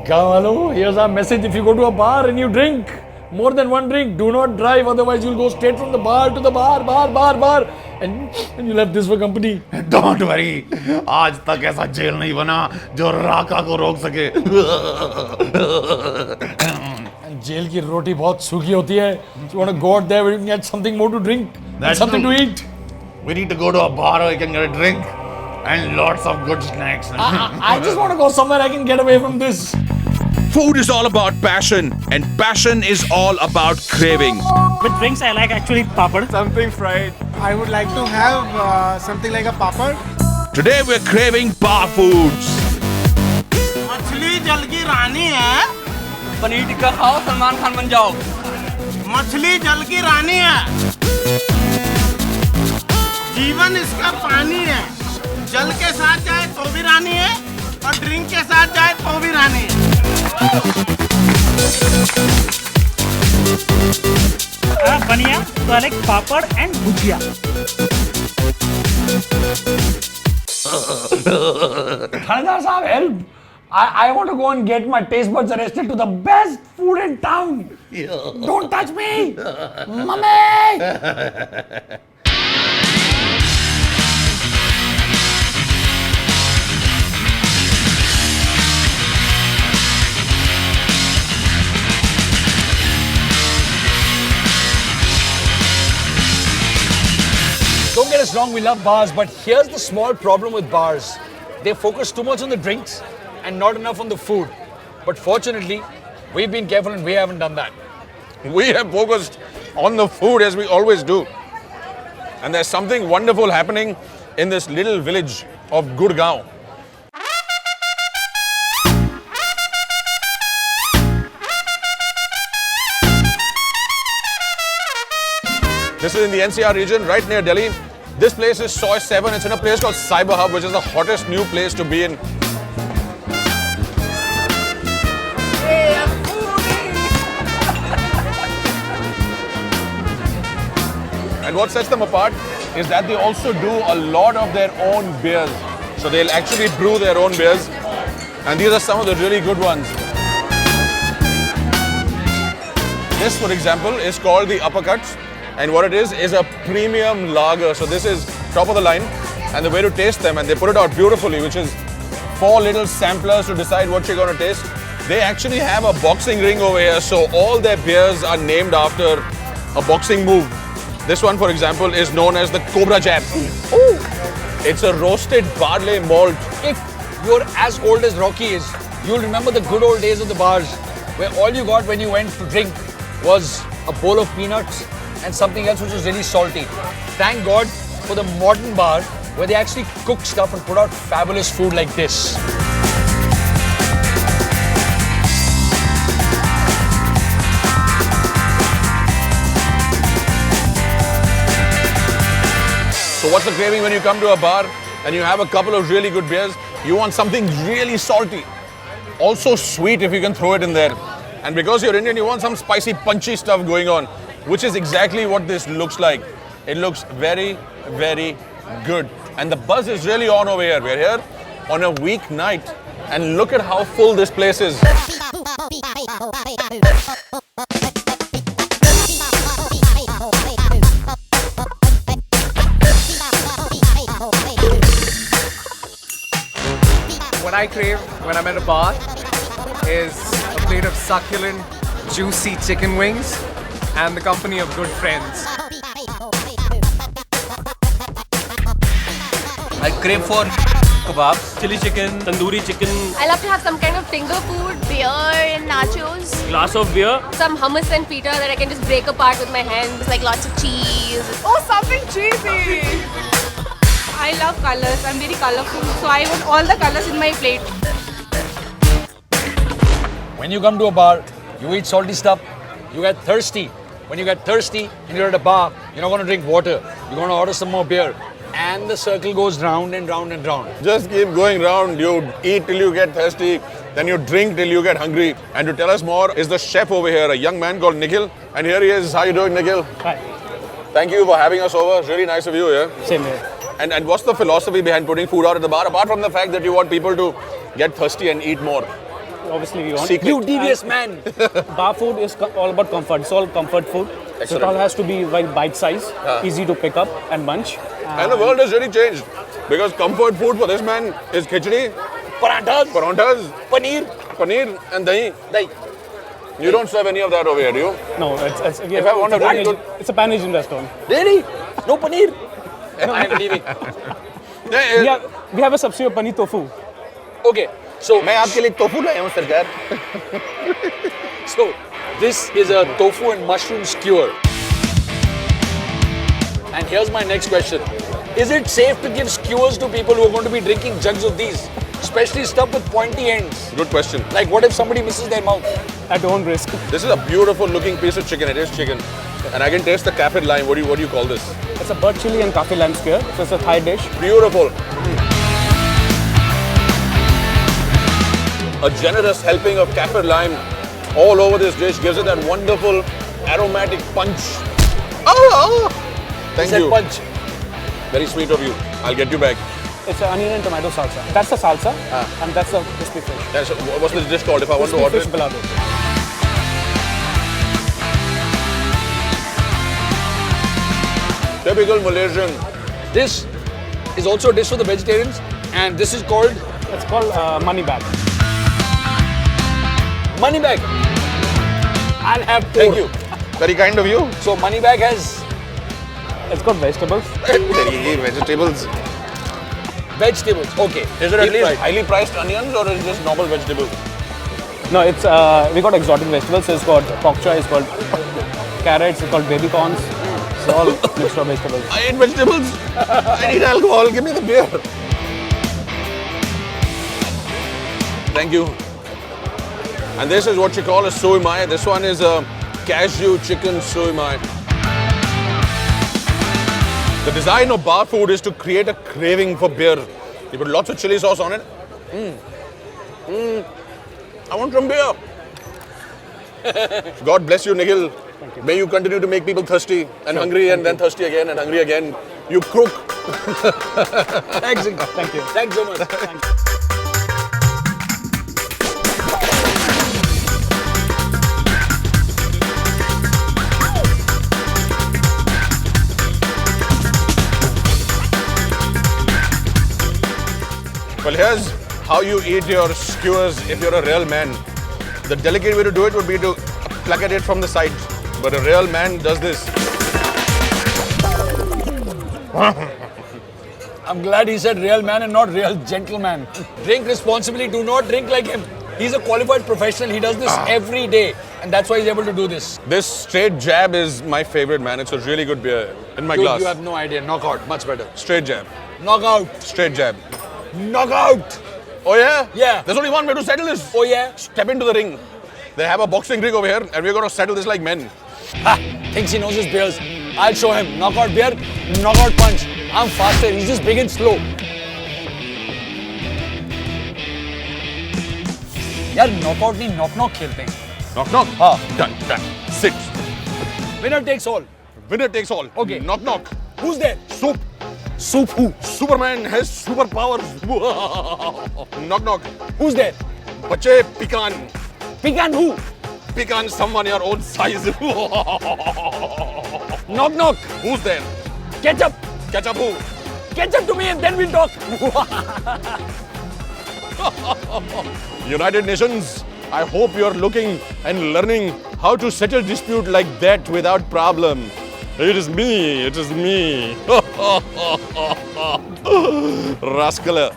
Kamalo, here's our message. If you go to a bar and you drink more than one drink, do not drive. Otherwise, you'll go straight from the bar to the bar. And you'll have this for company. Don't worry. आज तक ऐसा jail नहीं बना जो राका को रोक सके. And jail की रोटी बहुत सूखी होती है. So you want to go out there where you can get something more to drink, That's something true. to eat. We need to go to a bar where you can get a drink and lots of good snacks. I just want to go somewhere I can get away from this. Food is all about passion, and passion is all about craving. With drinks, I like actually papad. Something fried. I would like to have something like a papad. Today we're craving bar foods. मछली जल की रानी है. पनीर टिक्का खाओ, सलमान खान बन जाओ. मछली जल की रानी है. जीवन इसका पानी है. जल के साथ जाए तो भी रानी है और ड्रिंक के साथ जाए तो भी रानी है. Baniya, so I like papad and bhujia. Thanedar Saab, help! I want to go and get my taste buds arrested to the best food in town. Don't touch me, mummy! Don't get us wrong, we love bars, but here's the small problem with bars. They focus too much on the drinks and not enough on the food. But fortunately, we've been careful and we haven't done that. We have focused on the food as we always do. And there's something wonderful happening in this little village of Gurgaon. This is in the NCR region, right near Delhi. This place is Soy 7. It's in a place called Cyber Hub, which is the hottest new place to be in. And what sets them apart is that they also do a lot of their own beers. So they'll actually brew their own beers. And these are some of the really good ones. This, for example, is called the Uppercuts. And what it is a premium lager. So this is top of the line. And the way to taste them, and they put it out beautifully, which is 4 little samplers to decide what you're going to taste. They actually have a boxing ring over here. So all their beers are named after a boxing move. This one, for example, is known as the Cobra Jab. Ooh. It's a roasted barley malt. If you're as old as Rocky is, you'll remember the good old days of the bars where all you got when you went to drink was a bowl of peanuts and something else which was really salty. Thank God for the modern bar where they actually cook stuff and put out fabulous food like this. So what's the craving when you come to a bar and you have a couple of really good beers? You want something really salty. Also sweet if you can throw it in there. And because you're Indian, you want some spicy, punchy stuff going on, which is exactly what this looks like. It looks very, very good. And the buzz is really on over here. We're here on a weeknight. And look at how full this place is. What I crave when I'm at a bar is a plate of succulent, juicy chicken wings and the company of good friends. I crave for kebabs, chili chicken, tandoori chicken, I love to have some kind of finger food, beer and nachos. Glass of beer. Some hummus and pita that I can just break apart with my hands, like lots of cheese. Oh, something cheesy! I love colors. I'm very colorful, so I want all the colors in my plate. When you come to a bar, you eat salty stuff, you get thirsty. When you get thirsty and you're at a bar, you're not going to drink water. You're going to order some more beer. And the circle goes round and round and round. Just keep going round. You eat till you get thirsty, then you drink till you get hungry. And to tell us more is the chef over here, a young man called Nikhil. And here he is. How you doing, Nikhil? Hi. Thank you for having us over. It's really nice of you here. Same here. And what's the philosophy behind putting food out at the bar, apart from the fact that you want people to get thirsty and eat more? obviously we want. You devious man. Bar food is all about comfort. It's all comfort food. So it all has to be very bite size, easy to pick up and munch. And the world has really changed. Because comfort food for this man is khichdi, paranthas, paneer and dahi. You don't serve any of that over here, do you? No, it's If I want a really good... It's a Pan-Asian restaurant. Really? No paneer? I'm leaving. We have a substitute of paneer tofu. Okay, so मैं आपके लिए tofu लाया हूँ सरकार. So, this is a tofu and mushroom skewer. And here's my next question. Is it safe to give skewers to people who are going to be drinking jugs of these? Especially stuff with pointy ends. Good question. Like what if somebody misses their mouth? At own risk. This is a beautiful looking piece of chicken. It is chicken. And I can taste the kaffir lime. What do you call this? It's a bird chili and kaffir lime skewer. So it's a Thai dish. Beautiful. A generous helping of kaffir lime all over this dish gives it that wonderful aromatic punch. Thank you. Punch. Very sweet of you. I'll get you back. It's an onion and tomato salsa. That's the salsa, and that's the crispy fish. What's the dish called if I want to order Fish it? balado. Typical Malaysian. This is also a dish for the vegetarians, and this is called It's called money bag. money bag. I'll have four. Thank you. Very kind of you. So money bag has It's got vegetables. Vegetables. vegetables. Okay. Is it at Deep least fried. highly priced onions or is it just normal vegetables? No, it's we got exotic vegetables. So it's got pak choy, it's called carrots, it's called baby corns. It's all mixed of vegetables. I eat vegetables. I need alcohol. Give me the beer. Thank you. And this is what you call a soi mai. This one is a cashew chicken soi mai. The design of bar food is to create a craving for beer. You put lots of chili sauce on it. I want some beer. God bless you, Nikhil. May you continue to make people thirsty and hungry and then thirsty again and hungry again. You crook. Thanks. Thank you. Thanks so much. Well, here's how you eat your skewers if you're a real man. The delicate way to do it would be to pluck at it from the side. But a real man does this. I'm glad he said real man and not real gentleman. Drink responsibly. Do not drink like him. He's a qualified professional. He does this every day. And that's why he's able to do this. This straight jab is my favorite, man. It's a really good beer. In my glass. You have no idea. Knockout. Much better. Straight jab. Knockout. Straight jab. Knockout. Oh yeah? Yeah. There's only one way to settle this. Oh yeah. Step into the ring. They have a boxing ring over here and we're going to settle this like men. Ha! Thinks he knows his beers. I'll show him. Knockout beer, knockout punch. I'm faster. He's just big and slow. यार knockout नहीं knock खेलते हैं. Knock knock. हाँ. Done. Sit. Winner takes all. Winner takes all. Okay. Knock knock. Who's there? Soup. Soup who? Superman has superpowers. Knock knock. Who's there? Bache pecan. Pecan who? Pecan someone your own size. Knock knock. Who's there? Ketchup. Ketchup who? Ketchup to me and then we'll talk. United Nations, I hope you're looking and learning how to settle dispute like that without problem. It is me. It is me. Rascal.